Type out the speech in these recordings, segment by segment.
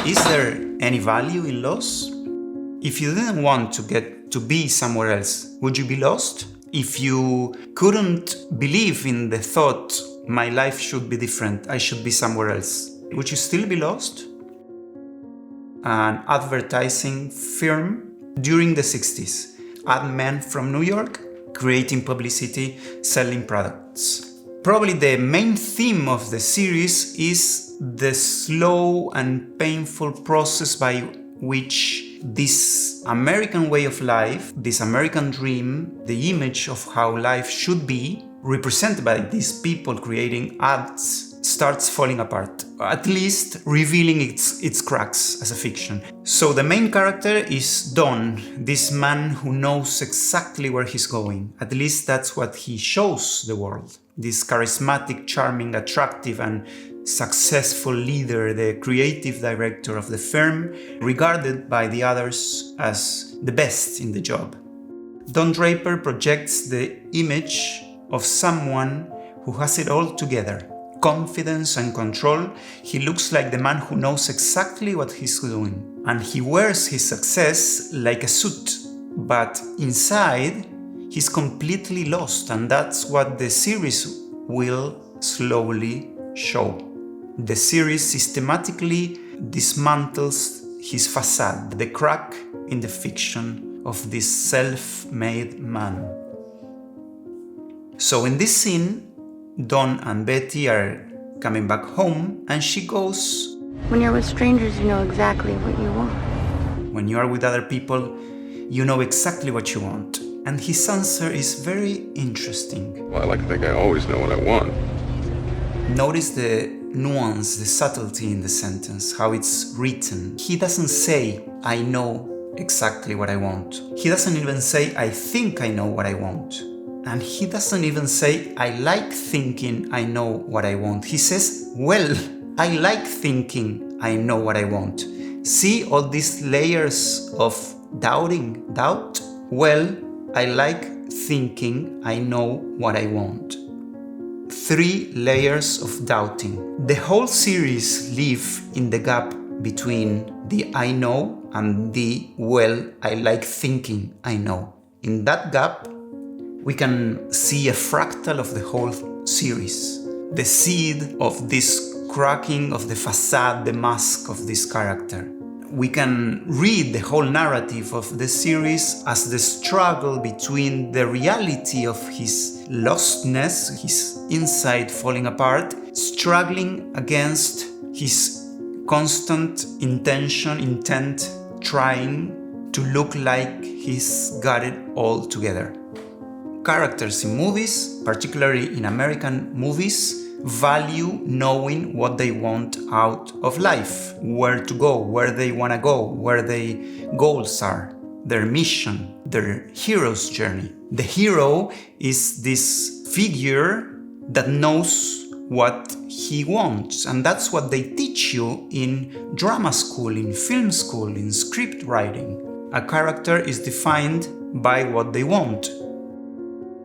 Is there any value in loss? If you didn't want to get to be somewhere else, would you be lost? If you couldn't believe in the thought, my life should be different, I should be somewhere else, would you still be lost? An advertising firm during the 60s, ad men from New York, creating publicity, selling products. Probably the main theme of the series is the slow and painful process by which this American way of life, this American dream, the image of how life should be, represented by these people creating ads, starts falling apart, at least revealing its cracks as a fiction. So the main character is Don, this man who knows exactly where he's going. At least that's what he shows the world. This charismatic, charming, attractive and successful leader, the creative director of the firm, regarded by the others as the best in the job. Don Draper projects the image of someone who has it all together. Confidence and control. He looks like the man who knows exactly what he's doing. And he wears his success like a suit. But inside, he's completely lost. And that's what the series will slowly show. The series systematically dismantles his facade, the crack in the fiction of this self-made man. So in this scene, Don and Betty are coming back home and she goes, "When you're with strangers, you know exactly what you want." When you are with other people, you know exactly what you want. And his answer is very interesting. Well, I like to think I always know what I want. Notice the nuance, the subtlety in the sentence, how it's written. He doesn't say, "I know exactly what I want." He doesn't even say, "I think I know what I want." And he doesn't even say, "I like thinking I know what I want." He says, "Well, I like thinking I know what I want." See all these layers of doubt? Well, I like thinking I know what I want. 3 layers of doubting. The whole series live in the gap between the I know and the well, I like thinking I know. In that gap, we can see a fractal of the whole series. The seed of this cracking of the facade, the mask of this character. We can read the whole narrative of the series as the struggle between the reality of his lostness, his inside falling apart, struggling against his constant intent, trying to look like he's got it all together. Characters in movies, particularly in American movies, value knowing what they want out of life, where to go, where they want to go, where their goals are, their mission, their hero's journey. The hero is this figure that knows what he wants, and that's what they teach you in drama school, in film school, in script writing. A character is defined by what they want.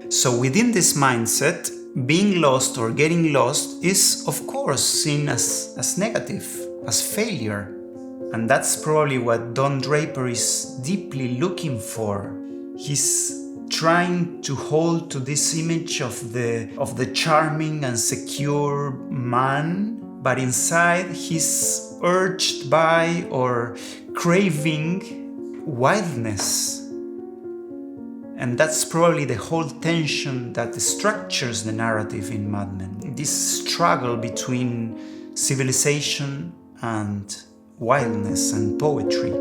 So within this mindset, being lost or getting lost is of course seen as negative, as failure. And that's probably what Don Draper is deeply looking for. He's trying to hold to this image of the charming and secure man, but inside he's urged by or craving wildness. And that's probably the whole tension that structures the narrative in Mad Men. This struggle between civilization and wildness and poetry.